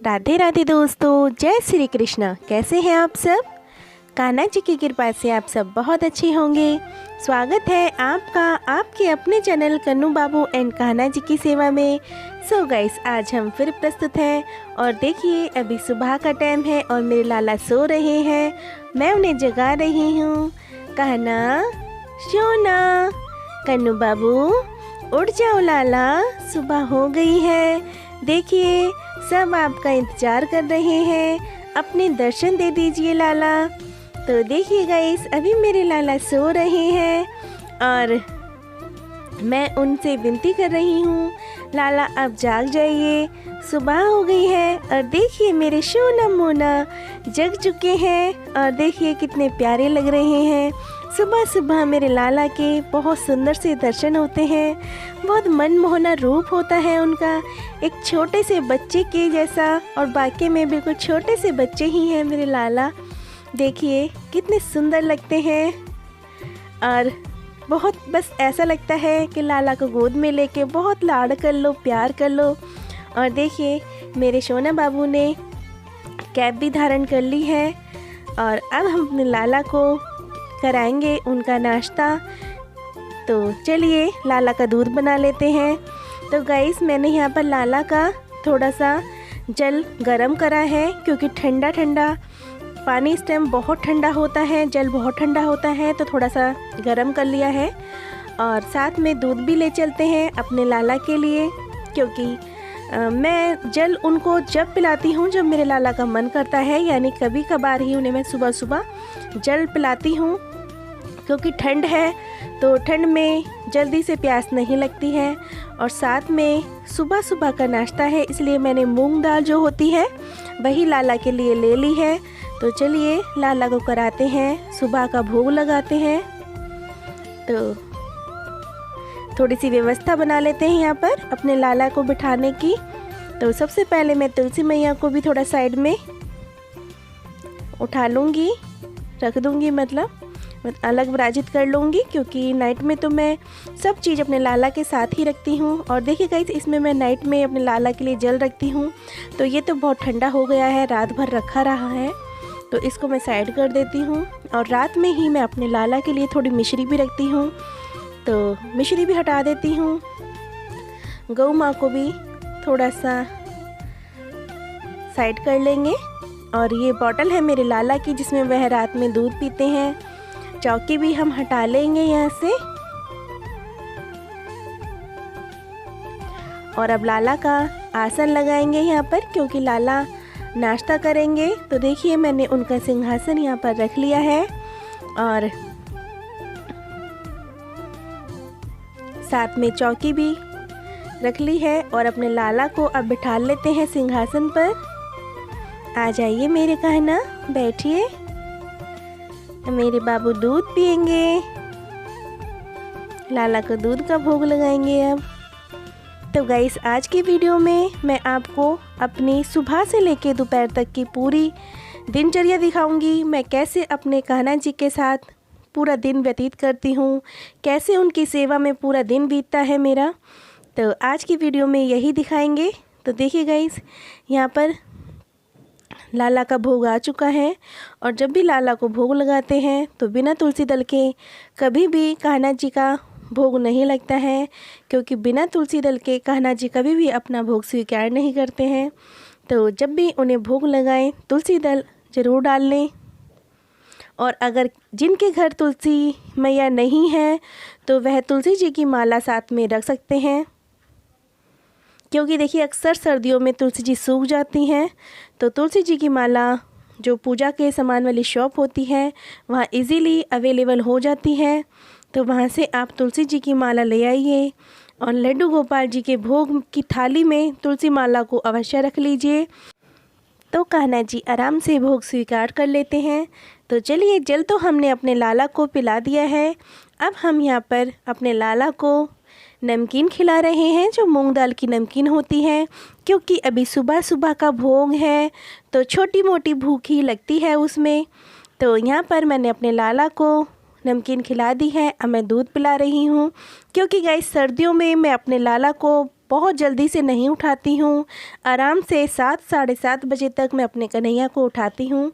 राधे राधे दोस्तों, जय श्री कृष्ण। कैसे हैं आप सब? कान्हा जी की कृपा से आप सब बहुत अच्छे होंगे। स्वागत है आपका आपके अपने चैनल कन्नू बाबू एंड कान्हा जी की सेवा में। सो गाइस, आज हम फिर प्रस्तुत हैं और देखिए अभी सुबह का टाइम है और मेरे लाला सो रहे हैं। मैं उन्हें जगा रही हूँ। कान्हा, सोना, कन्नू बाबू उठ जाओ लाला, सुबह हो गई है। देखिए सब आपका इंतज़ार कर रहे हैं, अपने दर्शन दे दीजिए लाला। तो देखिए गाइस, अभी मेरे लाला सो रहे हैं और मैं उनसे विनती कर रही हूँ, लाला अब जाग जाइए, सुबह हो गई है। और देखिए मेरे सोना मोना जग चुके हैं और देखिए कितने प्यारे लग रहे हैं। सुबह सुबह मेरे लाला के बहुत सुंदर से दर्शन होते हैं, बहुत मनमोहना रूप होता है उनका, एक छोटे से बच्चे के जैसा। और बाकी में बिल्कुल छोटे से बच्चे ही हैं मेरे लाला। देखिए कितने सुंदर लगते हैं और बहुत बस ऐसा लगता है कि लाला को गोद में लेके बहुत लाड़ कर लो, प्यार कर लो। और देखिए मेरे सोना बाबू ने कैप भी धारण कर ली है और अब हम अपने लाला को कराएंगे उनका नाश्ता। तो चलिए लाला का दूध बना लेते हैं। तो गाइस, मैंने यहाँ पर लाला का थोड़ा सा जल गरम करा है क्योंकि ठंडा ठंडा पानी इस टाइम बहुत ठंडा होता है, जल बहुत ठंडा होता है, तो थोड़ा सा गरम कर लिया है। और साथ में दूध भी ले चलते हैं अपने लाला के लिए, क्योंकि मैं जल उनको जब पिलाती हूँ जब मेरे लाला का मन करता है, यानी कभी कभार ही उन्हें मैं सुबह सुबह जल पिलाती हूँ, क्योंकि ठंड है तो ठंड में जल्दी से प्यास नहीं लगती है। और साथ में सुबह सुबह का नाश्ता है, इसलिए मैंने मूंग दाल जो होती है वही लाला के लिए ले ली है। तो चलिए लाला को कराते हैं, सुबह का भोग लगाते हैं। तो थोड़ी सी व्यवस्था बना लेते हैं यहाँ पर अपने लाला को बिठाने की। तो सबसे पहले मैं तुलसी मैया को भी थोड़ा साइड में उठा लूँगी, रख दूँगी, मतलब अलग विराजित कर लूँगी, क्योंकि नाइट में तो मैं सब चीज़ अपने लाला के साथ ही रखती हूँ। और देखिए गाइस, इसमें मैं नाइट में अपने लाला के लिए जल रखती हूँ। तो ये तो बहुत ठंडा हो गया है, रात भर रखा रहा है, तो इसको मैं साइड कर देती हूँ। और रात में ही मैं अपने लाला के लिए थोड़ी मिश्री भी रखती हूँ, तो मिश्री भी हटा देती हूँ। गौ माँ को भी थोड़ा सा साइड कर लेंगे। और ये बॉटल है मेरे लाला की जिसमें वह रात में दूध पीते हैं। चौकी भी हम हटा लेंगे यहाँ से। और अब लाला का आसन लगाएंगे यहाँ पर, क्योंकि लाला नाश्ता करेंगे। तो देखिए मैंने उनका सिंहासन यहाँ पर रख लिया है और साथ में चौकी भी रख ली है। और अपने लाला को अब बिठा लेते हैं सिंहासन पर। आ जाइए मेरे कहना, बैठिए, मेरे बाबू दूध पिएंगे। लाला को दूध का भोग लगाएंगे अब। तो गाइस, आज की वीडियो में मैं आपको अपनी सुबह से लेकर दोपहर तक की पूरी दिनचर्या दिखाऊंगी। मैं कैसे अपने कान्हा जी के साथ पूरा दिन व्यतीत करती हूँ, कैसे उनकी सेवा में पूरा दिन बीतता है मेरा। तो आज की वीडियो में यही दिखाएंगे। तो देखिए गाइस, यहाँ पर लाला का भोग आ चुका है। और जब भी लाला को भोग लगाते हैं तो बिना तुलसी दल के कभी भी कान्हा जी का भोग नहीं लगता है, क्योंकि बिना तुलसी दल के कान्हा जी कभी भी अपना भोग स्वीकार नहीं करते हैं। तो जब भी उन्हें भोग लगाएं, तुलसी दल ज़रूर डाल लें। और अगर जिनके घर तुलसी मैया नहीं है तो वह तुलसी जी की माला साथ में रख सकते हैं, क्योंकि देखिए अक्सर सर्दियों में तुलसी जी सूख जाती हैं। तो तुलसी जी की माला जो पूजा के सामान वाली शॉप होती है वहाँ इजीली अवेलेबल हो जाती है। तो वहाँ से आप तुलसी जी की माला ले आइए और लड्डू गोपाल जी के भोग की थाली में तुलसी माला को अवश्य रख लीजिए। तो कान्हा जी आराम से भोग स्वीकार कर लेते हैं। तो चलिए, जल तो हमने अपने लाला को पिला दिया है। अब हम यहाँ पर अपने लाला को नमकीन खिला रहे हैं, जो मूंग दाल की नमकीन होती है, क्योंकि अभी सुबह सुबह का भोग है तो छोटी मोटी भूख ही लगती है उसमें। तो यहाँ पर मैंने अपने लाला को नमकीन खिला दी है। अब मैं दूध पिला रही हूँ, क्योंकि गाइस सर्दियों में मैं अपने लाला को बहुत जल्दी से नहीं उठाती हूँ। आराम से 7 साढ़े 7 बजे तक मैं अपने कन्हैया को उठाती हूँ।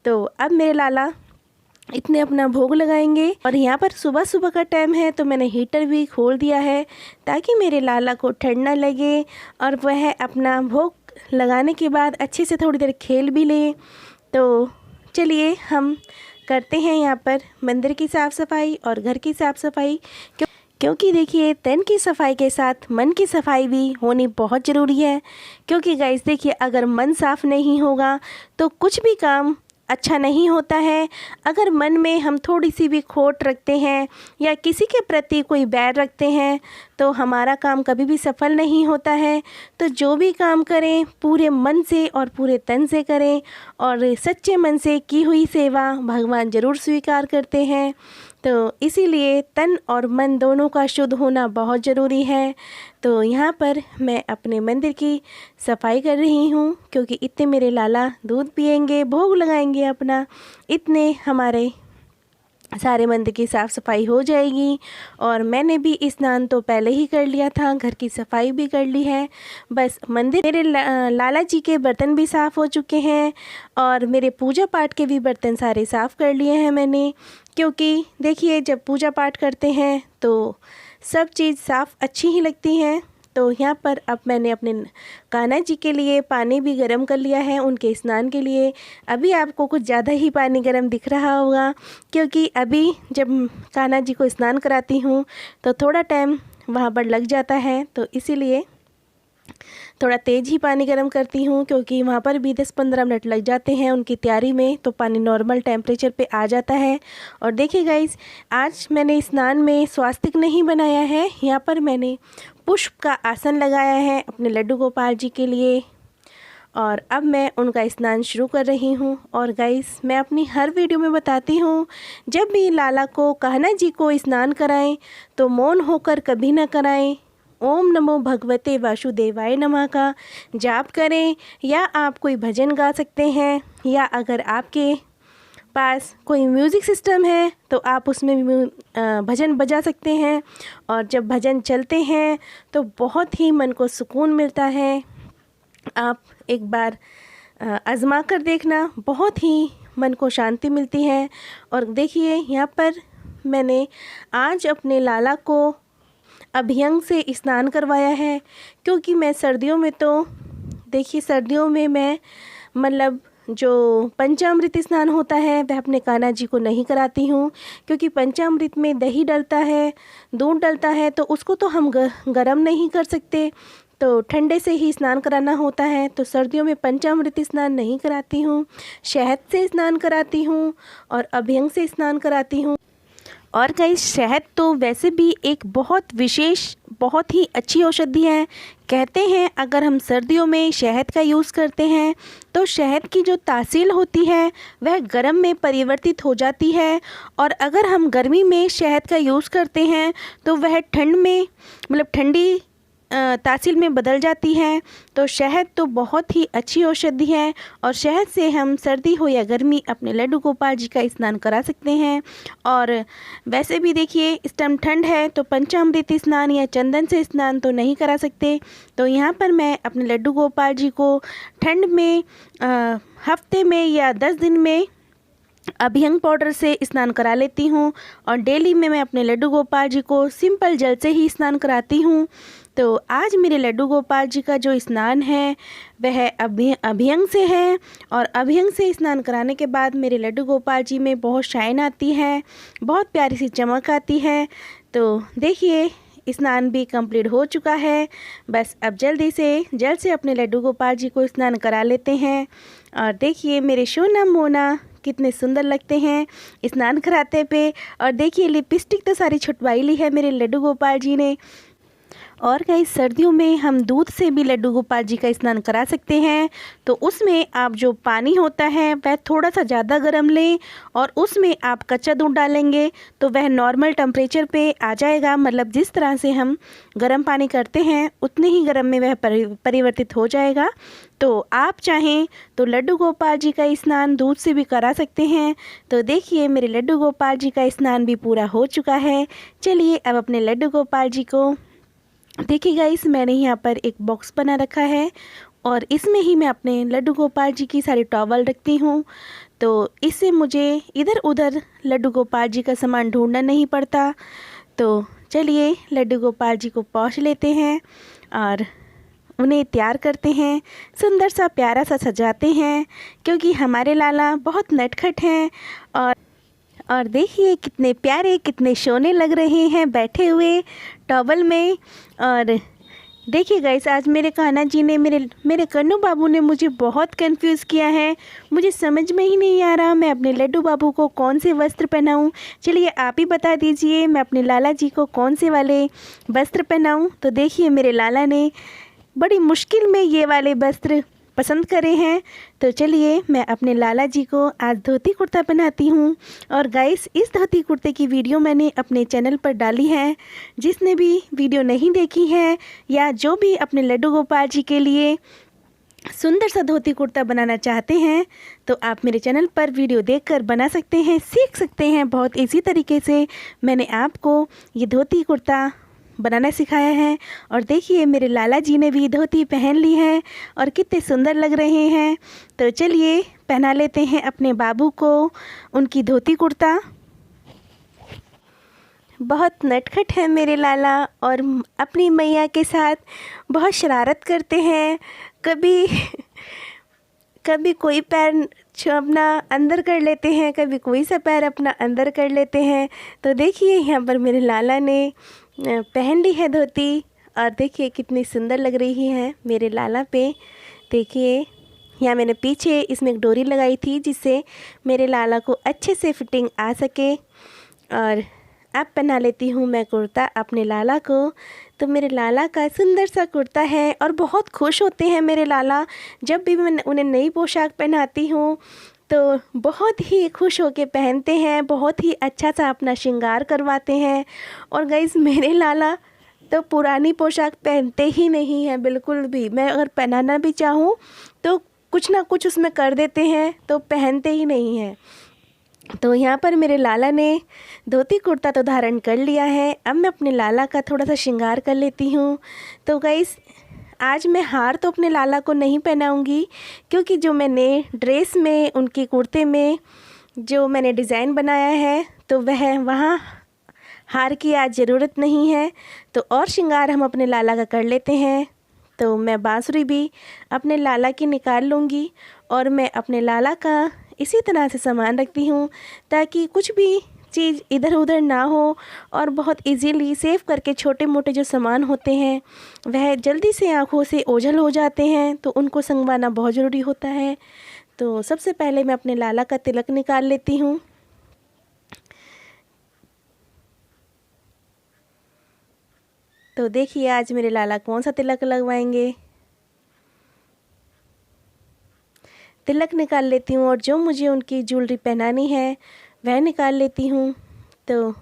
तो अब मेरे लाला इतने अपना भोग लगाएंगे। और यहाँ पर सुबह सुबह का टाइम है तो मैंने हीटर भी खोल दिया है ताकि मेरे लाला को ठंड ना लगे और वह अपना भोग लगाने के बाद अच्छे से थोड़ी देर खेल भी ले। तो चलिए हम करते हैं यहाँ पर मंदिर की साफ़ सफाई और घर की साफ़ सफाई, क्योंकि देखिए तन की सफाई के साथ मन की सफाई भी होनी बहुत ज़रूरी है। क्योंकि गाइस देखिए अगर मन साफ़ नहीं होगा तो कुछ भी काम अच्छा नहीं होता है। अगर मन में हम थोड़ी सी भी खोट रखते हैं या किसी के प्रति कोई बैर रखते हैं तो हमारा काम कभी भी सफल नहीं होता है। तो जो भी काम करें पूरे मन से और पूरे तन से करें और सच्चे मन से की हुई सेवा भगवान ज़रूर स्वीकार करते हैं। तो इसीलिए तन और मन दोनों का शुद्ध होना बहुत ज़रूरी है। तो यहाँ पर मैं अपने मंदिर की सफाई कर रही हूँ, क्योंकि इतने मेरे लाला दूध पिएंगे, भोग लगाएंगे अपना, इतने हमारे सारे मंदिर की साफ़ सफाई हो जाएगी। और मैंने भी स्नान तो पहले ही कर लिया था, घर की सफाई भी कर ली है। बस मंदिर मेरे लाला जी के बर्तन भी साफ़ हो चुके हैं और मेरे पूजा पाठ के भी बर्तन सारे साफ़ कर लिए हैं मैंने। क्योंकि देखिए जब पूजा पाठ करते हैं तो सब चीज़ साफ़ अच्छी ही लगती हैं। तो यहाँ पर अब मैंने अपने कान्हा जी के लिए पानी भी गर्म कर लिया है उनके स्नान के लिए। अभी आपको कुछ ज़्यादा ही पानी गर्म दिख रहा होगा, क्योंकि अभी जब कान्हा जी को स्नान कराती हूँ तो थोड़ा टाइम वहाँ पर लग जाता है, तो इसीलिए थोड़ा तेज़ ही पानी गर्म करती हूँ। क्योंकि वहाँ पर भी 10-15 मिनट लग जाते हैं उनकी तैयारी में, तो पानी नॉर्मल टेम्परेचर पे आ जाता है। और देखिए गाइस, आज मैंने स्नान में स्वास्तिक नहीं बनाया है, यहाँ पर मैंने पुष्प का आसन लगाया है अपने लड्डू गोपाल जी के लिए। और अब मैं उनका स्नान शुरू कर रही हूँ। और गाइस, मैं अपनी हर वीडियो में बताती हूँ, जब भी लाला को कान्हा जी को स्नान कराएं तो मौन होकर कभी ना कराएं। ओम नमो भगवते वासुदेवाय नमः का जाप करें, या आप कोई भजन गा सकते हैं, या अगर आपके पास कोई म्यूज़िक सिस्टम है तो आप उसमें भी भजन बजा सकते हैं। और जब भजन चलते हैं तो बहुत ही मन को सुकून मिलता है। आप एक बार आजमा कर देखना, बहुत ही मन को शांति मिलती है। और देखिए यहाँ पर मैंने आज अपने लाला को अभ्यंग से स्नान करवाया है, क्योंकि मैं सर्दियों में तो देखिए सर्दियों में मैं मतलब जो पंचामृत स्नान होता है वह अपने कान्हा जी को नहीं कराती हूँ। क्योंकि पंचामृत में दही डलता है, दूध डलता है, तो उसको तो हम गरम नहीं कर सकते, तो ठंडे से ही स्नान कराना होता है। तो सर्दियों में पंचामृत स्नान नहीं कराती हूँ, शहद से स्नान कराती हूँ और अभ्यंग से स्नान कराती हूँ। और गाइस, शहद तो वैसे भी एक बहुत विशेष, बहुत ही अच्छी औषधि है। कहते हैं अगर हम सर्दियों में शहद का यूज़ करते हैं तो शहद की जो तासीर होती है वह गर्म में परिवर्तित हो जाती है, और अगर हम गर्मी में शहद का यूज़ करते हैं तो वह ठंड में मतलब ठंडी तासीर में बदल जाती है। तो शहद तो बहुत ही अच्छी औषधि है, और शहद से हम सर्दी हो या गर्मी अपने लड्डू गोपाल जी का स्नान करा सकते हैं। और वैसे भी देखिए इस टाइम ठंड है तो पंचामृत स्नान या चंदन से स्नान तो नहीं करा सकते। तो यहाँ पर मैं अपने लड्डू गोपाल जी को ठंड में हफ्ते में या 10 दिन में अभ्यंग पाउडर से स्नान करा लेती हूँ। और डेली में मैं अपने लड्डू गोपाल जी को सिंपल जल से ही स्नान कराती हूँ। तो आज मेरे लड्डू गोपाल जी का जो स्नान है वह अभ्यंग से है, और अभ्यंग से स्नान कराने के बाद मेरे लड्डू गोपाल जी में बहुत शाइन आती है, बहुत प्यारी सी चमक आती है। तो देखिए स्नान भी कंप्लीट हो चुका है, बस अब जल्दी से जल्द से अपने लड्डू गोपाल जी को स्नान करा लेते हैं। और देखिए मेरे सोना मोना कितने सुंदर लगते हैं स्नान कराते पे। और देखिए लिपस्टिक तो सारी छुटवाई ली है मेरे लड्डू गोपाल जी ने। और गाइस, सर्दियों में हम दूध से भी लड्डू गोपाल जी का स्नान करा सकते हैं। तो उसमें आप जो पानी होता है वह थोड़ा सा ज़्यादा गर्म लें, और उसमें आप कच्चा दूध डालेंगे तो वह नॉर्मल टेम्परेचर पे आ जाएगा। मतलब जिस तरह से हम गर्म पानी करते हैं उतने ही गर्म में वह परिवर्तित हो जाएगा। तो आप चाहें तो लड्डू गोपाल जी का स्नान दूध से भी करा सकते हैं। तो देखिए मेरे लड्डू गोपाल जी का स्नान भी पूरा हो चुका है। चलिए अब अपने लड्डू गोपाल जी को देखिए गाइस, मैंने यहाँ पर एक बॉक्स बना रखा है और इसमें ही मैं अपने लड्डू गोपाल जी की सारी टॉवल रखती हूँ। तो इससे मुझे इधर उधर लड्डू गोपाल जी का सामान ढूंढना नहीं पड़ता। तो चलिए लड्डू गोपाल जी को पोंछ लेते हैं और उन्हें तैयार करते हैं, सुंदर सा प्यारा सा सजाते हैं, क्योंकि हमारे लाला बहुत नटखट हैं। और देखिए कितने प्यारे, कितने सोने लग रहे हैं बैठे हुए टॉवल में। और देखिए गाइस, आज मेरे कान्हा जी ने मेरे कन्नू बाबू ने मुझे बहुत कंफ्यूज किया है। मुझे समझ में ही नहीं आ रहा मैं अपने लड्डू बाबू को कौन से वस्त्र पहनाऊं। चलिए आप ही बता दीजिए, मैं अपने लाला जी को कौन से वाले वस्त्र पहनाऊं। तो देखिए मेरे लाला ने बड़ी मुश्किल में ये वाले वस्त्र पसंद करे हैं। तो चलिए मैं अपने लाला जी को आज धोती कुर्ता पहनाती हूँ। और गाइस, इस धोती कुर्ते की वीडियो मैंने अपने चैनल पर डाली है। जिसने भी वीडियो नहीं देखी है या जो भी अपने लड्डू गोपाल जी के लिए सुंदर सा धोती कुर्ता बनाना चाहते हैं, तो आप मेरे चैनल पर वीडियो देखकर बना सकते हैं, सीख सकते हैं। बहुत इसी तरीके से मैंने आपको ये धोती कुर्ता बनाना सिखाया है। और देखिए मेरे लाला जी ने भी धोती पहन ली है और कितने सुंदर लग रहे हैं। तो चलिए पहना लेते हैं अपने बाबू को उनकी धोती कुर्ता। बहुत नटखट है मेरे लाला और अपनी मैया के साथ बहुत शरारत करते हैं। कभी कोई पैर अपना अंदर कर लेते हैं, कभी कोई सा पैर अपना अंदर कर लेते हैं। तो देखिए यहाँ पर मेरे लाला ने पहन ली है धोती और देखिए कितनी सुंदर लग रही है मेरे लाला पे। देखिए यहाँ मैंने पीछे इसमें एक डोरी लगाई थी जिससे मेरे लाला को अच्छे से फिटिंग आ सके। और अब पहना लेती हूँ मैं कुर्ता अपने लाला को। तो मेरे लाला का सुंदर सा कुर्ता है और बहुत खुश होते हैं मेरे लाला। जब भी मैं उन्हें नई पोशाक पहनाती हूँ तो बहुत ही खुश होके पहनते हैं, बहुत ही अच्छा सा अपना श्रृंगार करवाते हैं। और गाइस, मेरे लाला तो पुरानी पोशाक पहनते ही नहीं हैं बिल्कुल भी। मैं अगर पहनाना भी चाहूँ तो कुछ ना कुछ उसमें कर देते हैं, तो पहनते ही नहीं हैं। तो यहाँ पर मेरे लाला ने धोती कुर्ता तो धारण कर लिया है। अब मैं अपने लाला का थोड़ा सा श्रृंगार कर लेती हूँ। तो गाइस, आज मैं हार तो अपने लाला को नहीं पहनाऊंगी, क्योंकि जो मैंने ड्रेस में उनके कुर्ते में जो मैंने डिज़ाइन बनाया है तो वहाँ हार की आज ज़रूरत नहीं है। तो और श्रृंगार हम अपने लाला का कर लेते हैं। तो मैं बांसुरी भी अपने लाला की निकाल लूँगी और मैं अपने लाला का इसी तरह से सामान रखती हूँ ताकि कुछ भी चीज़ इधर उधर ना हो। और बहुत इजीली सेव करके छोटे मोटे जो सामान होते हैं वह जल्दी से आँखों से ओझल हो जाते हैं, तो उनको संगवाना बहुत ज़रूरी होता है। तो सबसे पहले मैं अपने लाला का तिलक निकाल लेती हूँ। तो देखिए आज मेरे लाला कौन सा तिलक लगवाएंगे। तिलक निकाल लेती हूँ और जो मुझे उनकी ज्वेलरी पहनानी है वह निकाल लेती हूँ। तो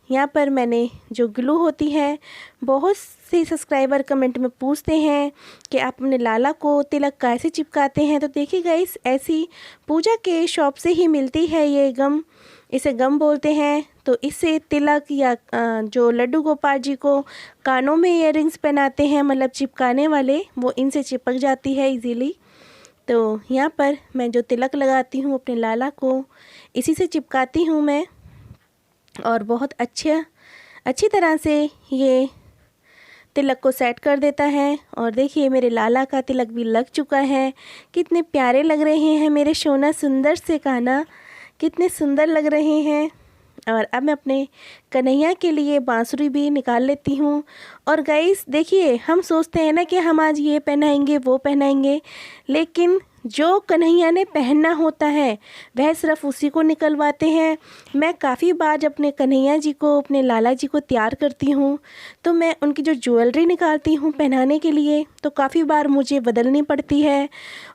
यहाँ पर मैंने जो ग्लू होती है, बहुत से सब्सक्राइबर कमेंट में पूछते हैं कि आप अपने लाला को तिलक कैसे चिपकाते हैं। तो देखिए गाइस, ऐसी पूजा के शॉप से ही मिलती है ये गम, इसे गम बोलते हैं। तो इससे तिलक या जो लड्डू गोपाल जी को कानों में इयररिंग्स पहनाते हैं, मतलब चिपकाने वाले, वो इनसे चिपक जाती है इजीली। तो यहाँ पर मैं जो तिलक लगाती हूँ अपने लाला को, इसी से चिपकाती हूँ मैं। और बहुत अच्छी तरह से ये तिलक को सेट कर देता है। और देखिए मेरे लाला का तिलक भी लग चुका है। कितने प्यारे लग रहे हैं मेरे सोना सुंदर से कान्हा, कितने सुंदर लग रहे हैं। और अब मैं अपने कन्हैया के लिए बांसुरी भी निकाल लेती हूँ। और गाइस देखिए, हम सोचते हैं ना कि हम आज ये पहनाएंगे वो पहनाएंगे, लेकिन जो कन्हैया ने पहनना होता है वह सिर्फ उसी को निकलवाते हैं। मैं काफ़ी बार जब अपने कन्हैया जी को, अपने लाला जी को तैयार करती हूँ तो मैं उनकी जो ज्वेलरी निकालती हूँ पहनाने के लिए, तो काफ़ी बार मुझे बदलनी पड़ती है।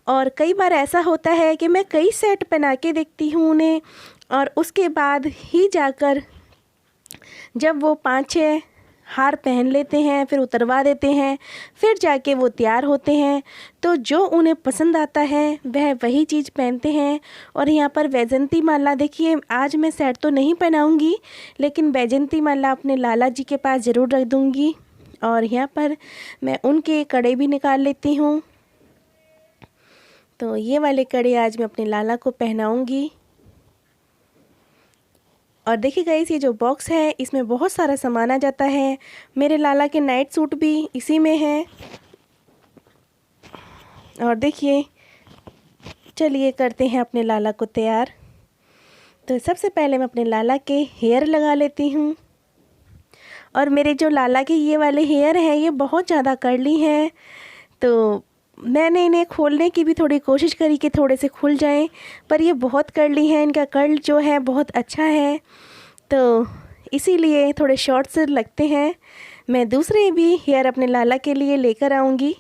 और कई बार ऐसा होता है कि मैं कई सेट पहना के देखती हूँ उन्हें, और उसके बाद ही जाकर जब वो 5-6 हार पहन लेते हैं, फिर उतरवा देते हैं, फिर जाके वो तैयार होते हैं। तो जो उन्हें पसंद आता है वह वही चीज़ पहनते हैं। और यहाँ पर वैजंती माला देखिए, आज मैं सेट तो नहीं पहनाऊँगी, लेकिन वैजंती माला अपने लाला जी के पास ज़रूर रख दूँगी। और यहाँ पर मैं उनके कड़े भी निकाल लेती हूँ। तो ये वाले कड़े आज मैं अपने लाला को पहनाऊँगी। और देखिए गाइस, ये जो बॉक्स है इसमें बहुत सारा सामान आ जाता है। मेरे लाला के नाइट सूट भी इसी में है। और देखिए, चलिए करते हैं अपने लाला को तैयार। तो सबसे पहले मैं अपने लाला के हेयर लगा लेती हूँ। और मेरे जो लाला के ये वाले हेयर हैं ये बहुत ज़्यादा कर्ली हैं, तो मैंने इन्हें खोलने की भी थोड़ी कोशिश करी कि थोड़े से खुल जाएं, पर ये बहुत कर्ली हैं। इनका कर्ल जो है बहुत अच्छा है, तो इसीलिए थोड़े शॉर्ट से लगते हैं। मैं दूसरे भी हेयर अपने लाला के लिए लेकर आऊँगी।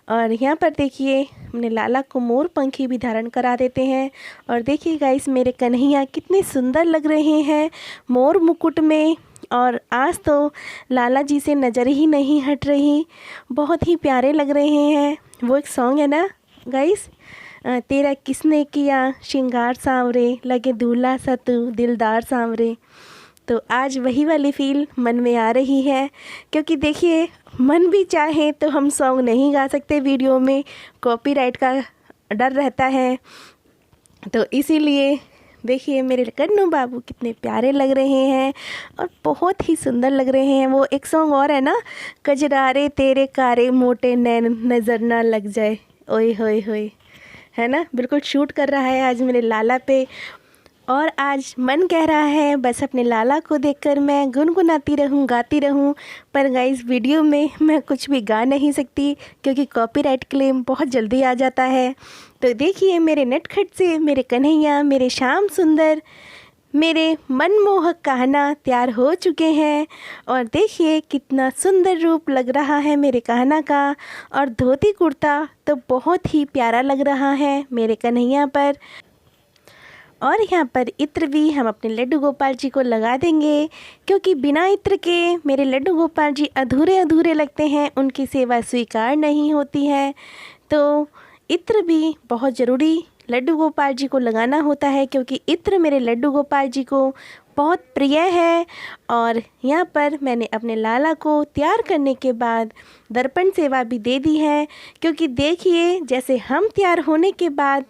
और यहाँ पर देखिए, अपने लाला को मोर पंखी भी धारण करा देते हैं। और देखिए गाइस, मेरे कन्हैया कितने सुंदर लग रहे हैं मोर मुकुट में। और आज तो लाला जी से नज़र ही नहीं हट रही, बहुत ही प्यारे लग रहे हैं। वो एक सॉन्ग है ना गाइस, तेरा किसने किया श्रृंगार सांवरे, लगे दूल्हा सा तू दिलदार सांवरे। तो आज वही वाली फील मन में आ रही है, क्योंकि देखिए, मन भी चाहे तो हम सॉन्ग नहीं गा सकते, वीडियो में कॉपीराइट का डर रहता है। तो इसीलिए देखिए, मेरे कन्नू बाबू कितने प्यारे लग रहे हैं और बहुत ही सुंदर लग रहे हैं। वो एक सॉन्ग और है ना, कजरारे तेरे कारे मोटे नैन नज़र ना लग जाए, ओए होए होए, है ना। बिल्कुल शूट कर रहा है आज मेरे लाला पे। और आज मन कह रहा है बस अपने लाला को देखकर मैं गुनगुनाती रहूं, गाती रहूं। पर गाइस, वीडियो में मैं कुछ भी गा नहीं सकती, क्योंकि कॉपीराइट क्लेम बहुत जल्दी आ जाता है। तो देखिए, मेरे नटखट से मेरे कन्हैया, मेरे श्याम सुंदर, मेरे मनमोहक कान्हा तैयार हो चुके हैं। और देखिए कितना सुंदर रूप लग रहा है मेरे कान्हा का। और धोती कुर्ता तो बहुत ही प्यारा लग रहा है मेरे कन्हैया पर। और यहाँ पर इत्र भी हम अपने लड्डू गोपाल जी को लगा देंगे, क्योंकि बिना इत्र के मेरे लड्डू गोपाल जी अधूरे अधूरे लगते हैं, उनकी सेवा स्वीकार नहीं होती है। तो इत्र भी बहुत ज़रूरी लड्डू गोपाल जी को लगाना होता है, क्योंकि इत्र मेरे लड्डू गोपाल जी को बहुत प्रिय है। और यहाँ पर मैंने अपने लाला को तैयार करने के बाद दर्पण सेवा भी दे दी है, क्योंकि देखिए, जैसे हम तैयार होने के बाद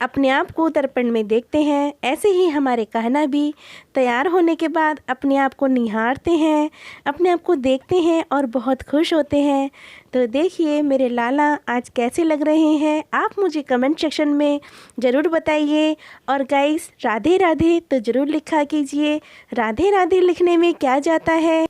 अपने आप को दर्पण में देखते हैं, ऐसे ही हमारे कान्हा भी तैयार होने के बाद अपने आप को निहारते हैं, अपने आप को देखते हैं और बहुत खुश होते हैं। तो देखिए, मेरे लाला आज कैसे लग रहे हैं, आप मुझे कमेंट सेक्शन में ज़रूर बताइए। और गाइस, राधे राधे तो ज़रूर लिखा कीजिए। राधे राधे लिखने में क्या जाता है,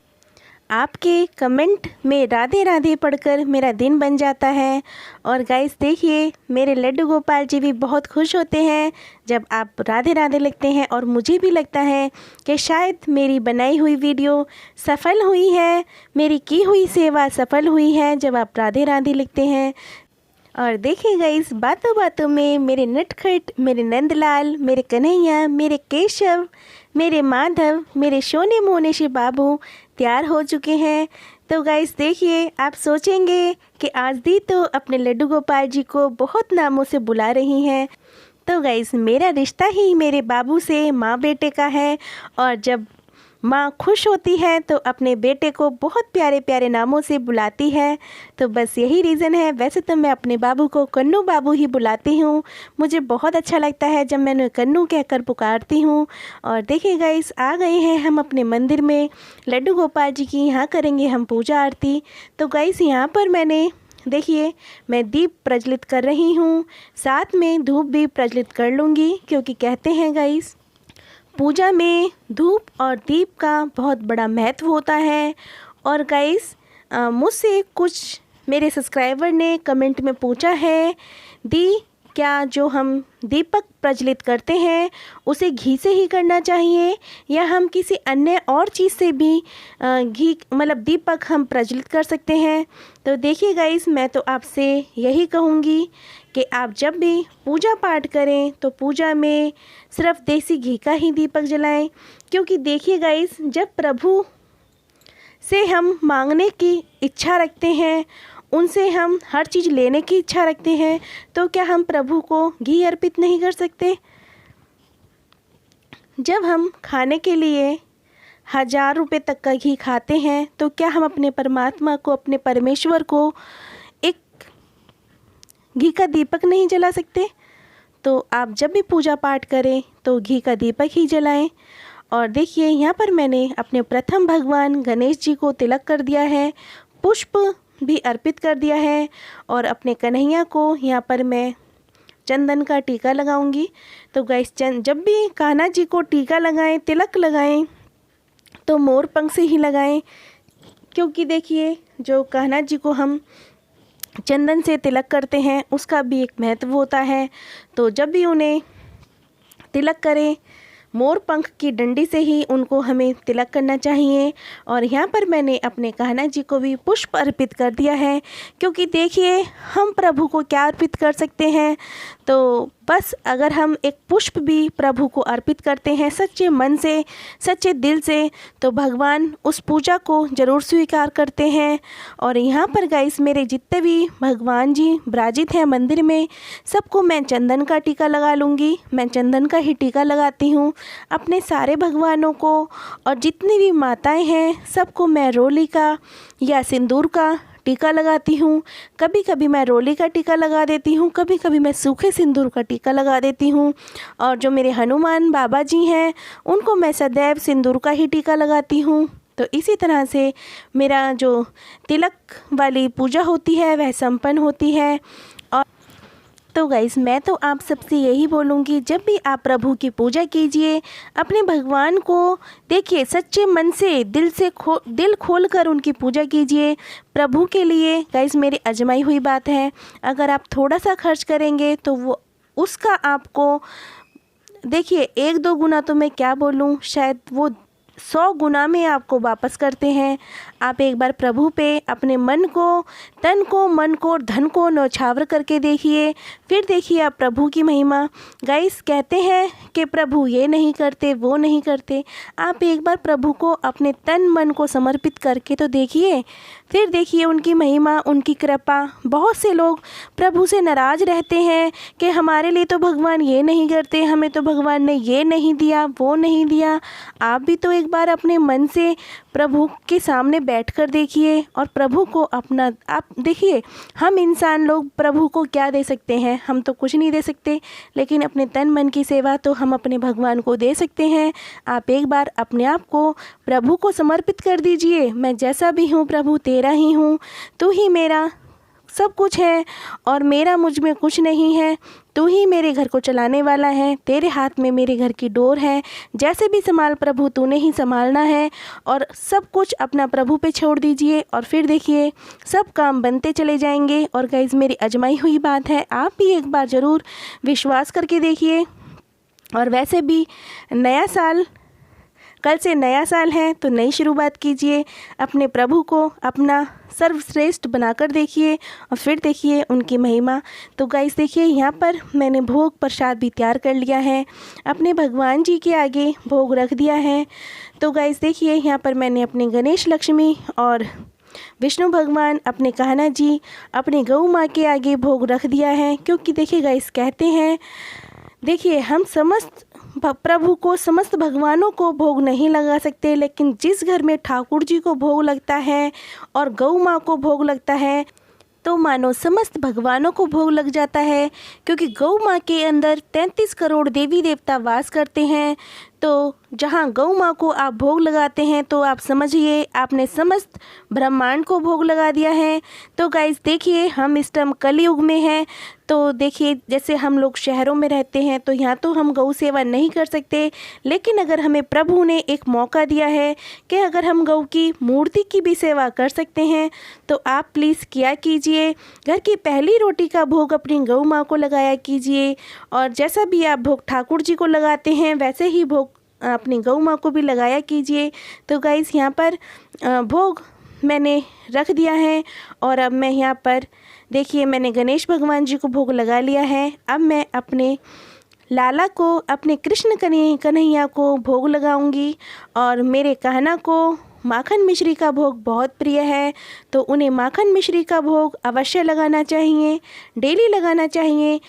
आपके कमेंट में राधे राधे पढ़कर मेरा दिन बन जाता है। और गाइस देखिए, मेरे लड्डू गोपाल जी भी बहुत खुश होते हैं जब आप राधे राधे लिखते हैं। और मुझे भी लगता है कि शायद मेरी बनाई हुई वीडियो सफल हुई है, मेरी की हुई सेवा सफल हुई है जब आप राधे राधे लिखते हैं। और देखिए गाइस, बातों बातों में मेरे नटखट, मेरे नंदलाल, मेरे कन्हैया, मेरे केशव, मेरे माधव, मेरे सोने मोने से बाबू तैयार हो चुके हैं। तो गाइस देखिए, आप सोचेंगे कि आज दी तो अपने लड्डू गोपाल जी को बहुत नामों से बुला रही हैं। तो गाइस, मेरा रिश्ता ही मेरे बाबू से माँ बेटे का है। और जब माँ खुश होती है तो अपने बेटे को बहुत प्यारे प्यारे नामों से बुलाती है। तो बस यही रीज़न है। वैसे तो मैं अपने बाबू को कन्नू बाबू ही बुलाती हूँ, मुझे बहुत अच्छा लगता है जब मैं उन्हें कन्नू कहकर पुकारती हूँ। और देखिए गाइस, आ गए हैं हम अपने मंदिर में, लड्डू गोपाल जी की यहाँ करेंगे हम पूजा आरती। तो गाइस, यहाँ पर मैंने देखिए, मैं दीप प्रज्वलित कर रही हूँ, साथ में धूप भी प्रज्वलित कर लूँगी, क्योंकि कहते हैं गाइस, पूजा में धूप और दीप का बहुत बड़ा महत्व होता है। और गाइस, मुझसे कुछ मेरे सब्सक्राइबर ने कमेंट में पूछा है, दी क्या जो हम दीपक प्रज्वलित करते हैं उसे घी से ही करना चाहिए, या हम किसी अन्य और चीज़ से भी घी मतलब दीपक हम प्रज्वलित कर सकते हैं। तो देखिए गाइस, मैं तो आपसे यही कहूँगी कि आप जब भी पूजा पाठ करें तो पूजा में सिर्फ देसी घी का ही दीपक जलाएं। क्योंकि देखिए गाइस, जब प्रभु से हम मांगने की इच्छा रखते हैं, उनसे हम हर चीज़ लेने की इच्छा रखते हैं, तो क्या हम प्रभु को घी अर्पित नहीं कर सकते। जब हम खाने के लिए 1000 रुपये तक का घी खाते हैं, तो क्या हम अपने परमात्मा को, अपने परमेश्वर को एक घी का दीपक नहीं जला सकते? तो आप जब भी पूजा पाठ करें तो घी का दीपक ही जलाएं। और देखिए यहाँ पर मैंने अपने प्रथम भगवान गणेश जी को तिलक कर दिया है, पुष्प भी अर्पित कर दिया है, और अपने कन्हैया को यहाँ पर मैं चंदन का टीका लगाऊंगी। तो गाइस, जब भी कान्हा जी को टीका लगाएं, तिलक लगाएं, तो मोर पंख से ही लगाएं, क्योंकि देखिए जो कान्हा जी को हम चंदन से तिलक करते हैं उसका भी एक महत्व होता है। तो जब भी उन्हें तिलक करें, मोर पंख की डंडी से ही उनको हमें तिलक करना चाहिए। और यहाँ पर मैंने अपने कान्हा जी को भी पुष्प अर्पित कर दिया है, क्योंकि देखिए हम प्रभु को क्या अर्पित कर सकते हैं, तो बस अगर हम एक पुष्प भी प्रभु को अर्पित करते हैं सच्चे मन से, सच्चे दिल से, तो भगवान उस पूजा को ज़रूर स्वीकार करते हैं। और यहाँ पर गाइस, मेरे जितने भी भगवान जी विराजित हैं मंदिर में, सबको मैं चंदन का टीका लगा लूँगी। मैं चंदन का ही टीका लगाती हूँ अपने सारे भगवानों को, और जितनी भी माताएं हैं सबको मैं रोली का या सिंदूर का टीका लगाती हूँ। कभी कभी मैं रोली का टीका लगा देती हूँ, कभी कभी मैं सूखे सिंदूर का टीका लगा देती हूँ। और जो मेरे हनुमान बाबा जी हैं उनको मैं सदैव सिंदूर का ही टीका लगाती हूँ। तो इसी तरह से मेरा जो तिलक वाली पूजा होती है वह संपन्न होती है। और तो गाइस, मैं तो आप सबसे यही बोलूँगी, जब भी आप प्रभु की पूजा कीजिए, अपने भगवान को देखिए सच्चे मन से, दिल खोल कर उनकी पूजा कीजिए प्रभु के लिए। गाइस, मेरी आजमाई हुई बात है, अगर आप थोड़ा सा खर्च करेंगे तो वो उसका आपको देखिए 1-2 गुना, तो मैं क्या बोलूँ, शायद वो 100 गुना में आपको वापस करते हैं। आप एक बार प्रभु पे अपने मन को, तन को, मन को, धन को न्यौछावर करके देखिए, फिर देखिए आप प्रभु की महिमा। गाइस, कहते हैं कि प्रभु ये नहीं करते, वो नहीं करते। आप एक बार प्रभु को अपने तन मन को समर्पित करके तो देखिए, फिर देखिए उनकी महिमा, उनकी कृपा। बहुत से लोग प्रभु से नाराज़ रहते हैं कि हमारे लिए तो भगवान ये नहीं करते, हमें तो भगवान ने ये नहीं दिया, वो नहीं दिया। आप भी तो एक बार अपने मन से प्रभु के सामने बैठकर देखिए, और प्रभु को अपना, आप देखिए हम इंसान लोग प्रभु को क्या दे सकते हैं, हम तो कुछ नहीं दे सकते, लेकिन अपने तन मन की सेवा तो हम अपने भगवान को दे सकते हैं। आप एक बार अपने आप को प्रभु को समर्पित कर दीजिए। मैं जैसा भी हूँ प्रभु तेरा ही हूँ, तू ही मेरा सब कुछ है और मेरा मुझ में कुछ नहीं है। तू ही मेरे घर को चलाने वाला है, तेरे हाथ में मेरे घर की डोर है। जैसे भी संभाल प्रभु, तूने ही संभालना है, और सब कुछ अपना प्रभु पे छोड़ दीजिए, और फिर देखिए सब काम बनते चले जाएंगे। और गाइस, मेरी आजमाई हुई बात है, आप भी एक बार ज़रूर विश्वास करके देखिए। और वैसे भी नया साल, कल से नया साल है, तो नई शुरुआत कीजिए। अपने प्रभु को अपना सर्वश्रेष्ठ बनाकर देखिए, और फिर देखिए उनकी महिमा। तो गाइस देखिए, यहाँ पर मैंने भोग प्रसाद भी तैयार कर लिया है, अपने भगवान जी के आगे भोग रख दिया है। तो गाइस देखिए, यहाँ पर मैंने अपने गणेश, लक्ष्मी और विष्णु भगवान, अपने कान्हा जी, अपने गौ माँ के आगे भोग रख दिया है। क्योंकि देखिए गाइस, कहते हैं, देखिए हम समस्त प्रभु को, समस्त भगवानों को भोग नहीं लगा सकते, लेकिन जिस घर में ठाकुर जी को भोग लगता है और गौ माँ को भोग लगता है, तो मानो समस्त भगवानों को भोग लग जाता है। क्योंकि गौ माँ के अंदर 33 करोड़ देवी देवता वास करते हैं। तो जहाँ गौ माँ को आप भोग लगाते हैं, तो आप समझिए आपने समस्त ब्रह्मांड को भोग लगा दिया है। तो गाइस देखिए, हम इस टाइम कलयुग में हैं, तो देखिए जैसे हम लोग शहरों में रहते हैं, तो यहाँ तो हम गौ सेवा नहीं कर सकते, लेकिन अगर हमें प्रभु ने एक मौका दिया है कि अगर हम गौ की मूर्ति की भी सेवा कर सकते हैं, तो आप प्लीज़ किया कीजिए। घर की पहली रोटी का भोग अपनी गौ माँ को लगाया कीजिए, और जैसा भी आप भोग ठाकुर जी को लगाते हैं, वैसे ही भोग अपनी गौ माँ को भी लगाया कीजिए। तो गाइस, यहाँ पर भोग मैंने रख दिया है, और अब मैं यहाँ पर देखिए, मैंने गणेश भगवान जी को भोग लगा लिया है। अब मैं अपने लाला को, अपने कृष्ण कन्हैया को भोग लगाऊंगी। और मेरे कान्हा को माखन मिश्री का भोग बहुत प्रिय है, तो उन्हें माखन मिश्री का भोग अवश्य लगाना चाहिए, डेली लगाना चाहिए।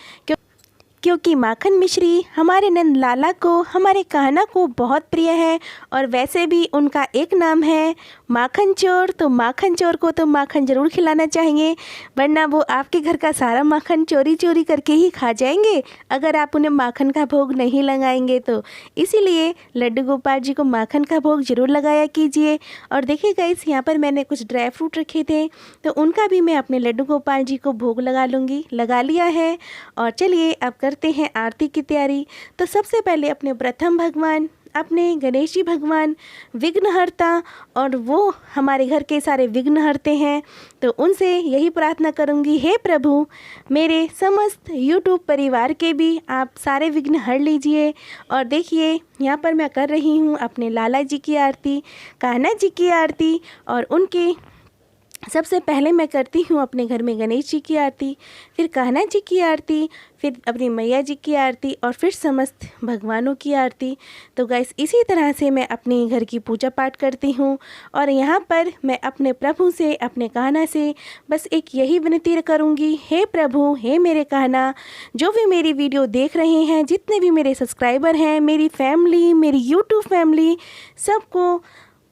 क्योंकि माखन मिश्री हमारे नंद लाला को, हमारे कान्हा को बहुत प्रिय है। और वैसे भी उनका एक नाम है माखन चोर, तो माखन चोर को तो माखन ज़रूर खिलाना चाहिए, वरना वो आपके घर का सारा माखन चोरी चोरी करके ही खा जाएंगे अगर आप उन्हें माखन का भोग नहीं लगाएंगे तो। इसीलिए लड्डू गोपाल जी को माखन का भोग ज़रूर लगाया कीजिए। और देखिए गाइस, यहाँ पर मैंने कुछ ड्राई फ्रूट रखे थे, तो उनका भी मैं अपने लड्डू गोपाल जी को भोग लगा लूँगी, लगा लिया है। और चलिए अब करते हैं आरती की तैयारी। तो सबसे पहले अपने प्रथम भगवान, अपने गणेश जी भगवान विघ्नहर्ता, और वो हमारे घर के सारे विघ्न हरते हैं, तो उनसे यही प्रार्थना करूंगी, हे प्रभु मेरे समस्त यूट्यूब परिवार के भी आप सारे विघ्न हर लीजिए। और देखिए यहाँ पर मैं कर रही हूँ अपने लाला जी की आरती, कान्हा जी की आरती, और उनके सबसे पहले मैं करती हूँ अपने घर में गणेश जी की आरती, फिर कान्हा जी की आरती, फिर अपनी मैया जी की आरती, और फिर समस्त भगवानों की आरती। तो गाइस इसी तरह से मैं अपने घर की पूजा पाठ करती हूँ। और यहाँ पर मैं अपने प्रभु से, अपने कान्हा से बस एक यही विनती करूँगी, हे प्रभु, हे मेरे कान्हा, जो भी मेरी वीडियो देख रहे हैं, जितने भी मेरे सब्सक्राइबर हैं, मेरी फैमिली, मेरी यूट्यूब फैमिली, सबको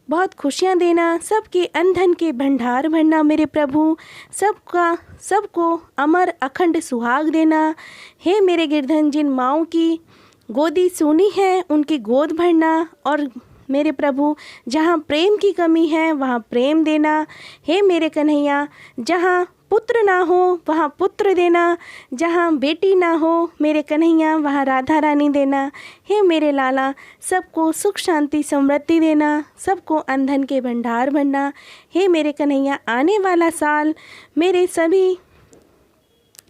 बहुत खुशियाँ देना, सबके अंधन के भंडार भरना मेरे प्रभु, सबको अमर अखंड सुहाग देना। हे मेरे गिरधन, जिन माँओं की गोदी सूनी है उनकी गोद भरना, और मेरे प्रभु जहाँ प्रेम की कमी है वहाँ प्रेम देना। हे मेरे कन्हैया, जहाँ पुत्र ना हो वहाँ पुत्र देना, जहाँ बेटी ना हो मेरे कन्हैया वहाँ राधा रानी देना। हे मेरे लाला, सबको सुख शांति समृद्धि देना, सबको अंधन के भंडार भरना। हे मेरे कन्हैया, आने वाला साल मेरे सभी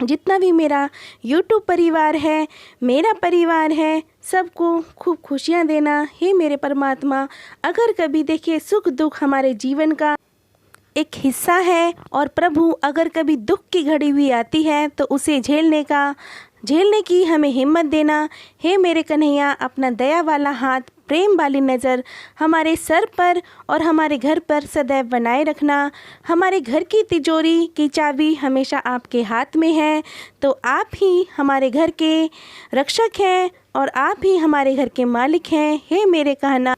जितना भी मेरा YouTube परिवार है, मेरा परिवार है, सबको खूब खुशियाँ देना। हे मेरे परमात्मा, अगर कभी देखिए सुख दुख हमारे जीवन का एक हिस्सा है, और प्रभु अगर कभी दुख की घड़ी भी आती है तो उसे झेलने की हमें हिम्मत देना। हे मेरे कन्हैया, अपना दया वाला हाथ, प्रेम वाली नज़र हमारे सर पर और हमारे घर पर सदैव बनाए रखना। हमारे घर की तिजोरी की चाबी हमेशा आपके हाथ में है, तो आप ही हमारे घर के रक्षक हैं और आप ही हमारे घर के मालिक हैं। हे मेरे कान्हा,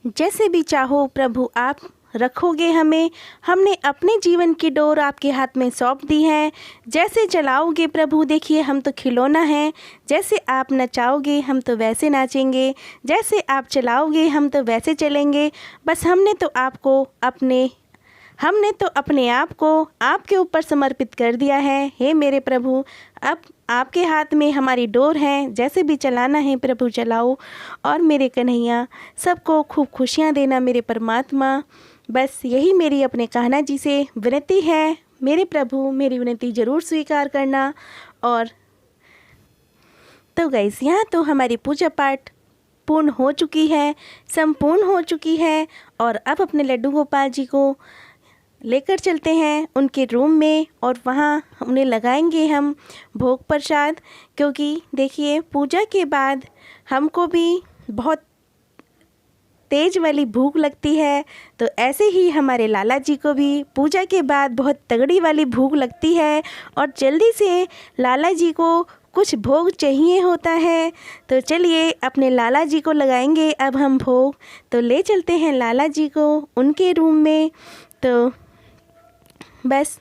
जैसे भी चाहो प्रभु आप रखोगे हमें, हमने अपने जीवन की डोर आपके हाथ में सौंप दी है। जैसे चलाओगे प्रभु, देखिए हम तो खिलौना हैं, जैसे आप नचाओगे हम तो वैसे नाचेंगे, जैसे आप चलाओगे हम तो वैसे चलेंगे। बस हमने तो अपने आप को आपके ऊपर समर्पित कर दिया है। हे मेरे प्रभु, अब आपके हाथ में हमारी डोर है, जैसे भी चलाना है प्रभु चलाओ। और मेरे कन्हैया, सबको खूब खुशियाँ देना मेरे परमात्मा। बस यही मेरी अपने कान्हा जी से विनती है। मेरे प्रभु मेरी विनती ज़रूर स्वीकार करना। और तो गाइस, यहाँ तो हमारी पूजा पाठ पूर्ण हो चुकी है, संपूर्ण हो चुकी है। और अब अपने लड्डू गोपाल जी को लेकर चलते हैं उनके रूम में, और वहाँ उन्हें लगाएंगे हम भोग प्रसाद। क्योंकि देखिए पूजा के बाद हमको भी बहुत तेज वाली भूख लगती है, तो ऐसे ही हमारे लाला जी को भी पूजा के बाद बहुत तगड़ी वाली भूख लगती है, और जल्दी से लाला जी को कुछ भोग चाहिए होता है। तो चलिए अपने लाला जी को लगाएंगे अब हम भोग। तो ले चलते हैं लाला जी को उनके रूम में। तो बस,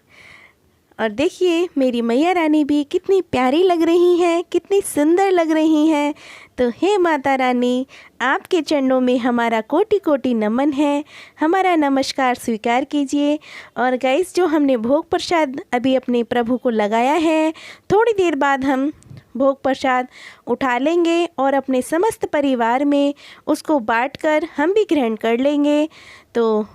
और देखिए मेरी मैया रानी भी कितनी प्यारी लग रही हैं, कितनी सुंदर लग रही हैं। तो हे माता रानी, आपके चरणों में हमारा कोटि कोटि नमन है, हमारा नमस्कार स्वीकार कीजिए। और गाइस, जो हमने भोग प्रसाद अभी अपने प्रभु को लगाया है, थोड़ी देर बाद हम भोग प्रसाद उठा लेंगे और अपने समस्त परिवार में उसको बांटकर हम भी ग्रहण कर लेंगे। तो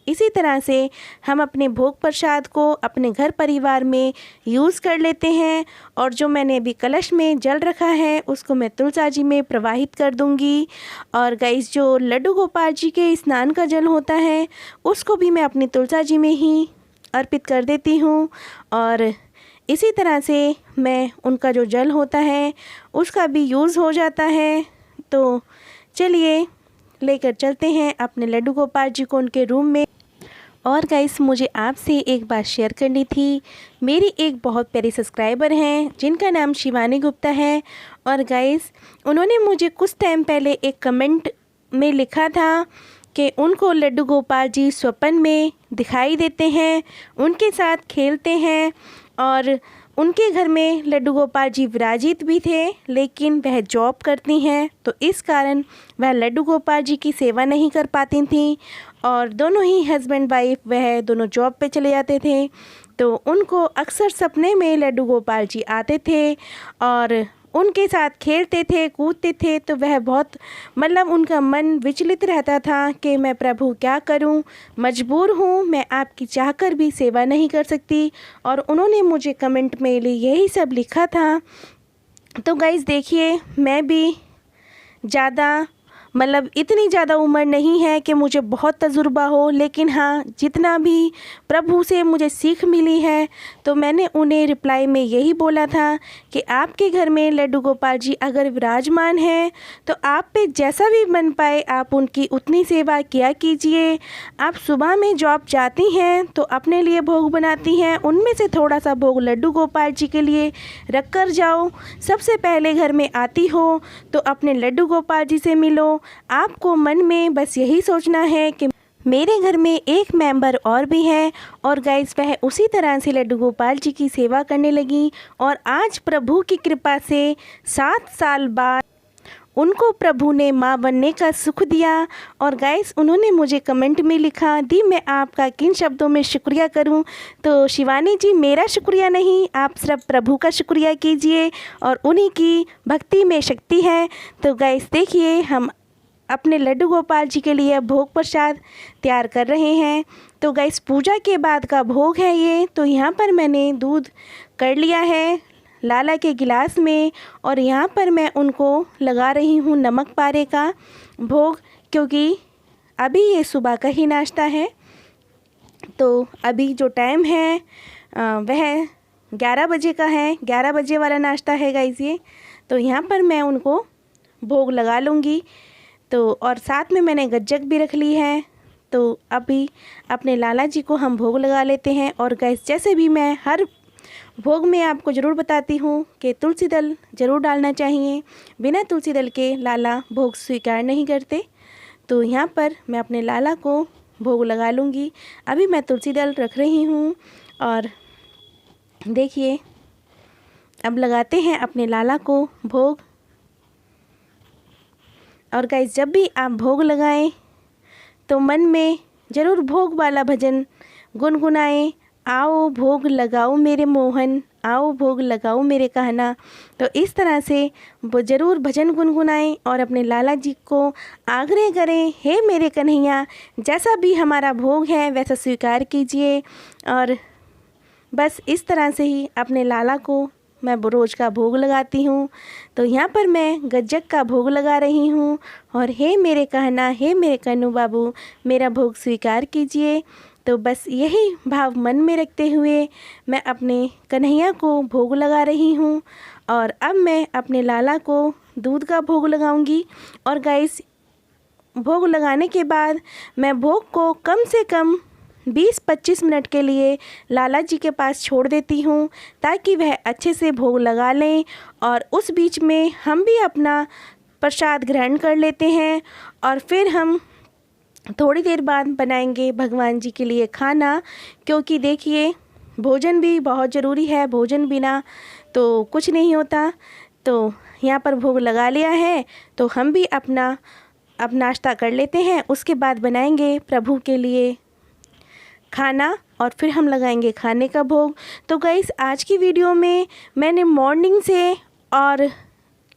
इसी तरह से हम अपने भोग प्रसाद को अपने घर परिवार में यूज़ कर लेते हैं। और जो मैंने अभी कलश में जल रखा है उसको मैं तुलसा जी में प्रवाहित कर दूंगी। और गाइस, जो लड्डू गोपाल जी के स्नान का जल होता है उसको भी मैं अपनी तुलसा जी में ही अर्पित कर देती हूँ। और इसी तरह से मैं उनका जो जल होता है उसका भी यूज़ हो जाता है। तो चलिए लेकर चलते हैं अपने लड्डू गोपाल जी को उनके रूम में। और गाइस मुझे आपसे एक बात शेयर करनी थी। मेरी एक बहुत प्यारी सब्सक्राइबर हैं जिनका नाम शिवानी गुप्ता है। और गाइस उन्होंने मुझे कुछ टाइम पहले एक कमेंट में लिखा था कि उनको लड्डू गोपाल जी स्वप्न में दिखाई देते हैं, उनके साथ खेलते हैं और उनके घर में लड्डू गोपाल जी विराजित भी थे, लेकिन वह जॉब करती हैं तो इस कारण वह लड्डू गोपाल जी की सेवा नहीं कर पाती थी। और दोनों ही हस्बैंड वाइफ वह दोनों जॉब पे चले जाते थे, तो उनको अक्सर सपने में लड्डू गोपाल जी आते थे और उनके साथ खेलते थे, कूदते थे। तो वह बहुत मतलब उनका मन विचलित रहता था कि मैं प्रभु क्या करूं, मजबूर हूं, मैं आपकी चाहकर भी सेवा नहीं कर सकती। और उन्होंने मुझे कमेंट में यही सब लिखा था। तो गाइस देखिए, मैं भी ज़्यादा मतलब इतनी ज़्यादा उम्र नहीं है कि मुझे बहुत तजुर्बा हो, लेकिन हाँ जितना भी प्रभु से मुझे सीख मिली है तो मैंने उन्हें रिप्लाई में यही बोला था कि आपके घर में लड्डू गोपाल जी अगर विराजमान हैं तो आप पे जैसा भी बन पाए आप उनकी उतनी सेवा किया कीजिए। आप सुबह में जॉब जाती हैं तो अपने लिए भोग बनाती हैं, उनमें से थोड़ा सा भोग लड्डू गोपाल जी के लिए रख कर जाओ। सबसे पहले घर में आती हो तो अपने लड्डू गोपाल जी से मिलो। आपको मन में बस यही सोचना है कि मेरे घर में एक मेंबर और भी है। और गाइस वह उसी तरह से लड्डू गोपाल जी की सेवा करने लगी और आज प्रभु की कृपा से 7 साल बाद उनको प्रभु ने माँ बनने का सुख दिया। और गाइस उन्होंने मुझे कमेंट में लिखा, दी मैं आपका किन शब्दों में शुक्रिया करूं। तो शिवानी जी मेरा शुक्रिया नहीं, आप सिर्फ प्रभु का शुक्रिया कीजिए और उन्हीं की भक्ति में शक्ति है। तो गाइस देखिए, हम अपने लड्डू गोपाल जी के लिए भोग प्रसाद तैयार कर रहे हैं। तो गाइस पूजा के बाद का भोग है ये। तो यहाँ पर मैंने दूध कर लिया है लाला के गिलास में और यहाँ पर मैं उनको लगा रही हूँ नमक पारे का भोग, क्योंकि अभी ये सुबह का ही नाश्ता है। तो अभी जो टाइम है वह 11 बजे का है, 11 बजे वाला नाश्ता है गाइस ये। तो यहाँ पर मैं उनको भोग लगा लूँगी। तो और साथ में मैंने गज्जक भी रख ली है। तो अभी अपने लाला जी को हम भोग लगा लेते हैं। और गाइस जैसे भी मैं हर भोग में आपको ज़रूर बताती हूँ कि तुलसी दल ज़रूर डालना चाहिए, बिना तुलसी दल के लाला भोग स्वीकार नहीं करते। तो यहाँ पर मैं अपने लाला को भोग लगा लूँगी। अभी मैं तुलसी दल रख रही हूँ और देखिए अब लगाते हैं अपने लाला को भोग। और गाइस जब भी आप भोग लगाएं तो मन में ज़रूर भोग वाला भजन गुनगुनाएं। आओ भोग लगाओ मेरे मोहन, आओ भोग लगाओ मेरे कहना। तो इस तरह से वो ज़रूर भजन गुनगुनाएं और अपने लाला जी को आग्रह करें, हे मेरे कन्हैया जैसा भी हमारा भोग है वैसा स्वीकार कीजिए। और बस इस तरह से ही अपने लाला को मैं रोज़ का भोग लगाती हूँ। तो यहाँ पर मैं गज्जक का भोग लगा रही हूँ और हे मेरे कहना, हे मेरे कन्नू बाबू मेरा भोग स्वीकार कीजिए। तो बस यही भाव मन में रखते हुए मैं अपने कन्हैया को भोग लगा रही हूँ। और अब मैं अपने लाला को दूध का भोग लगाऊंगी। और गाइस भोग लगाने के बाद मैं भोग को कम से कम 20-25 मिनट के लिए लाला जी के पास छोड़ देती हूँ ताकि वह अच्छे से भोग लगा लें। और उस बीच में हम भी अपना प्रसाद ग्रहण कर लेते हैं और फिर हम थोड़ी देर बाद बनाएंगे भगवान जी के लिए खाना, क्योंकि देखिए भोजन भी बहुत ज़रूरी है, भोजन बिना तो कुछ नहीं होता। तो यहाँ पर भोग लगा लिया है तो हम भी अब नाश्ता कर लेते हैं, उसके बाद बनाएंगे प्रभु के लिए खाना और फिर हम लगाएंगे खाने का भोग। तो गाइस आज की वीडियो में मैंने मॉर्निंग से और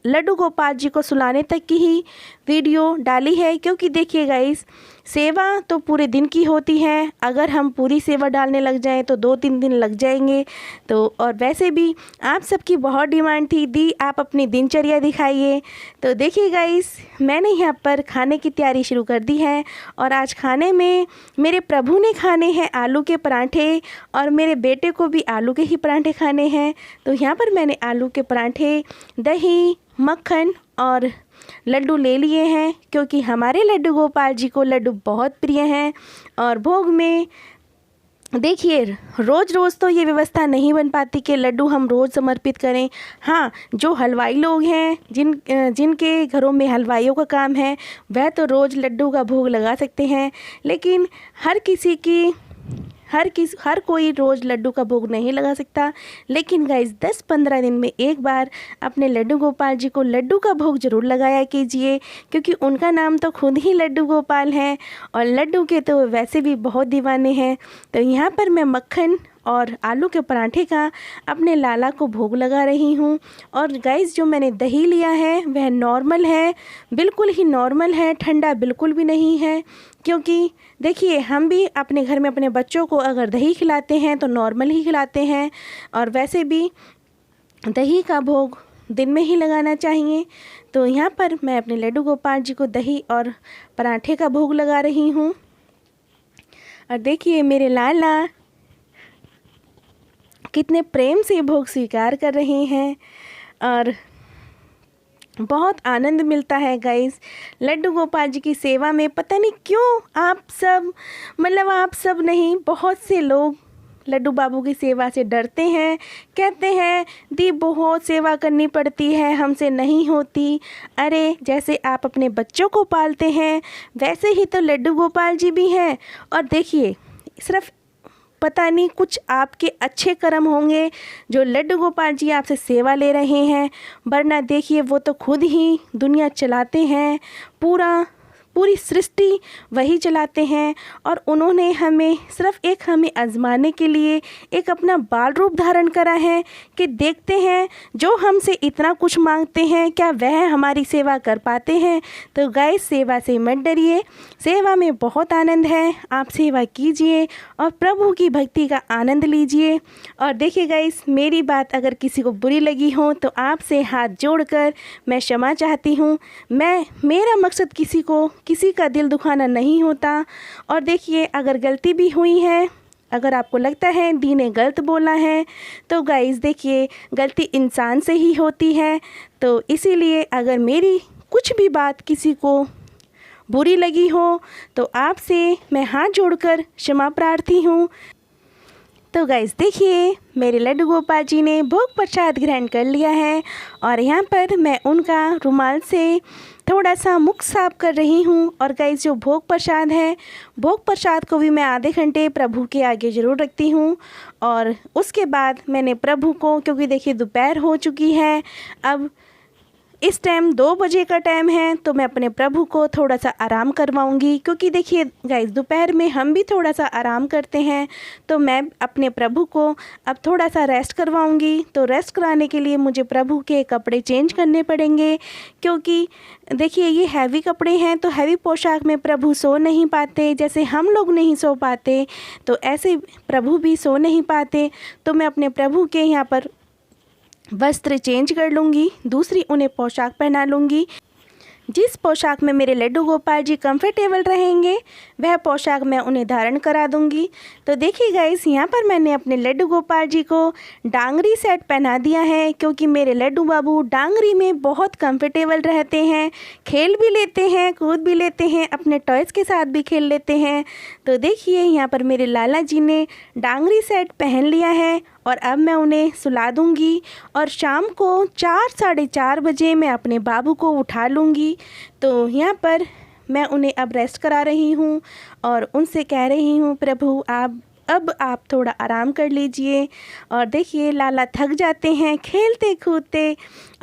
लड्डू गोपाल जी को सुलाने तक की ही वीडियो डाली है, क्योंकि देखिए गाइस सेवा तो पूरे दिन की होती है, अगर हम पूरी सेवा डालने लग जाएं तो 2-3 दिन लग जाएंगे। तो और वैसे भी आप सबकी बहुत डिमांड थी, दी आप अपनी दिनचर्या दिखाइए। तो देखिए गाइस मैंने यहाँ पर खाने की तैयारी शुरू कर दी है और आज खाने में मेरे प्रभु ने खाने हैं आलू के पराठे और मेरे बेटे को भी आलू के ही पराठे खाने हैं। तो यहाँ पर मैंने आलू के पराठे, दही, मक्खन और लड्डू ले लिए हैं, क्योंकि हमारे लड्डू गोपाल जी को लड्डू बहुत प्रिय हैं। और भोग में देखिए, रोज़ रोज़ तो ये व्यवस्था नहीं बन पाती कि लड्डू हम रोज़ समर्पित करें। हाँ, जो हलवाई लोग हैं, जिनके घरों में हलवाइयों का काम है, वह तो रोज़ लड्डू का भोग लगा सकते हैं। लेकिन हर कोई रोज़ लड्डू का भोग नहीं लगा सकता। लेकिन गाइस 10-15 दिन में एक बार अपने लड्डू गोपाल जी को लड्डू का भोग ज़रूर लगाया कीजिए, क्योंकि उनका नाम तो खुद ही लड्डू गोपाल है और लड्डू के तो वैसे भी बहुत दीवाने हैं। तो यहाँ पर मैं मक्खन और आलू के पराठे का अपने लाला को भोग लगा रही हूँ। और गाइस जो मैंने दही लिया है वह नॉर्मल है, बिल्कुल ही नॉर्मल है, ठंडा बिल्कुल भी नहीं है। क्योंकि देखिए, हम भी अपने घर में अपने बच्चों को अगर दही खिलाते हैं तो नॉर्मल ही खिलाते हैं, और वैसे भी दही का भोग दिन में ही लगाना चाहिए। तो यहाँ पर मैं अपने लड्डू गोपाल जी को दही और पराठे का भोग लगा रही हूँ। और देखिए मेरे लाला कितने प्रेम से भोग स्वीकार कर रहे हैं और बहुत आनंद मिलता है गाइस लड्डू गोपाल जी की सेवा में। पता नहीं क्यों आप सब नहीं, बहुत से लोग लड्डू बाबू की सेवा से डरते हैं, कहते हैं दी बहुत सेवा करनी पड़ती है, हमसे नहीं होती। अरे जैसे आप अपने बच्चों को पालते हैं वैसे ही तो लड्डू गोपाल जी भी हैं। और देखिए, सिर्फ पता नहीं कुछ आपके अच्छे कर्म होंगे जो लड्डू गोपाल जी आपसे सेवा ले रहे हैं, वरना देखिए वो तो खुद ही दुनिया चलाते हैं, पूरी सृष्टि वही चलाते हैं। और उन्होंने हमें आजमाने के लिए एक अपना बाल रूप धारण करा है कि देखते हैं जो हमसे इतना कुछ मांगते हैं क्या वह हमारी सेवा कर पाते हैं। तो गाइस सेवा से मत डरिए, सेवा में बहुत आनंद है, आप सेवा कीजिए और प्रभु की भक्ति का आनंद लीजिए। और देखिए गाइस, मेरी बात अगर किसी को बुरी लगी हो तो आपसे हाथ जोड़कर मैं क्षमा चाहती हूँ। मेरा मकसद किसी का दिल दुखाना नहीं होता। और देखिए, अगर गलती भी हुई है, अगर आपको लगता है दी ने गलत बोला है, तो गाइस देखिए गलती इंसान से ही होती है। तो इसीलिए अगर मेरी कुछ भी बात किसी को बुरी लगी हो तो आपसे मैं हाथ जोड़कर क्षमा प्रार्थी हूँ। तो गाइस देखिए, मेरे लड्डू गोपाल जी ने भोग प्रसाद ग्रहण कर लिया है और यहाँ पर मैं उनका रुमाल से थोड़ा सा मुख साफ कर रही हूँ। और गाइस जो भोग प्रसाद है, भोग प्रसाद को भी मैं आधे घंटे प्रभु के आगे ज़रूर रखती हूँ। और उसके बाद मैंने प्रभु को, क्योंकि देखिए दोपहर हो चुकी है, अब इस टाइम 2 बजे का टाइम है, तो मैं अपने प्रभु को थोड़ा सा आराम करवाऊंगी। क्योंकि देखिए गाइस दोपहर में हम भी थोड़ा सा आराम करते हैं, तो मैं अपने प्रभु को अब थोड़ा सा रेस्ट करवाऊंगी। तो रेस्ट कराने के लिए मुझे प्रभु के कपड़े चेंज करने पड़ेंगे, क्योंकि देखिए ये हैवी कपड़े हैं, तो हैवी पोशाक में प्रभु सो नहीं पाते, जैसे हम लोग नहीं सो पाते तो ऐसे प्रभु भी सो नहीं पाते। तो मैं अपने प्रभु के यहाँ पर वस्त्र चेंज कर लूँगी, दूसरी उन्हें पोशाक पहना लूँगी। जिस पोशाक में मेरे लड्डू गोपाल जी कंफर्टेबल रहेंगे वह पोशाक मैं उन्हें धारण करा दूंगी। तो देखिए गाइस, यहाँ पर मैंने अपने लड्डू गोपाल जी को डांगरी सेट पहना दिया है, क्योंकि मेरे लड्डू बाबू डांगरी में बहुत कंफर्टेबल रहते हैं, खेल भी लेते हैं, कूद भी लेते हैं, अपने टॉयज़ के साथ भी खेल लेते हैं। तो देखिए यहाँ पर मेरे लाला जी ने डांगरी सेट पहन लिया है और अब मैं उन्हें सुला दूंगी और शाम को 4-4:30 बजे मैं अपने बाबू को उठा लूँगी। तो यहाँ पर मैं उन्हें अब रेस्ट करा रही हूँ और उनसे कह रही हूँ प्रभु आप थोड़ा आराम कर लीजिए। और देखिए लाला थक जाते हैं खेलते कूदते,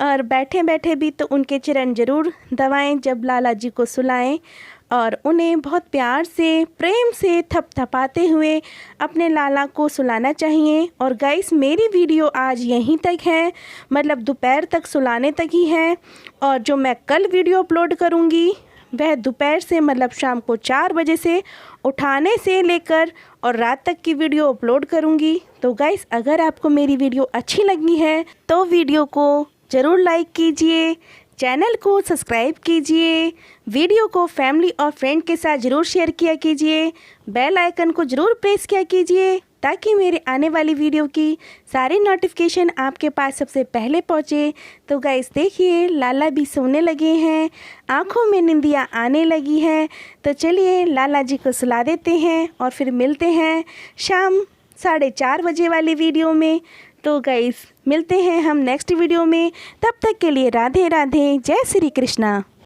और बैठे बैठे भी तो उनके चरण ज़रूर दबाएं जब लाला जी को सुलाएं, और उन्हें बहुत प्यार से प्रेम से थपथपाते हुए अपने लाला को सुलाना चाहिए। और गाइस मेरी वीडियो आज यहीं तक है, मतलब दोपहर तक सुलाने तक ही है, और जो मैं कल वीडियो अपलोड करूँगी वह दोपहर से मतलब शाम को 4 बजे से उठाने से लेकर और रात तक की वीडियो अपलोड करूँगी। तो गाइस अगर आपको मेरी वीडियो अच्छी लगी है तो वीडियो को ज़रूर लाइक कीजिए, चैनल को सब्सक्राइब कीजिए, वीडियो को फैमिली और फ्रेंड के साथ ज़रूर शेयर किया कीजिए, बेल आइकन को ज़रूर प्रेस किया कीजिए ताकि मेरे आने वाली वीडियो की सारी नोटिफिकेशन आपके पास सबसे पहले पहुंचे। तो गाइस देखिए लाला भी सोने लगे हैं, आँखों में निंदियाँ आने लगी हैं। तो चलिए लाला जी को सुला देते हैं और फिर मिलते हैं शाम 4:30 बजे वाली वीडियो में। तो गाइस मिलते हैं हम नेक्स्ट वीडियो में, तब तक के लिए राधे राधे, जय श्री कृष्णा।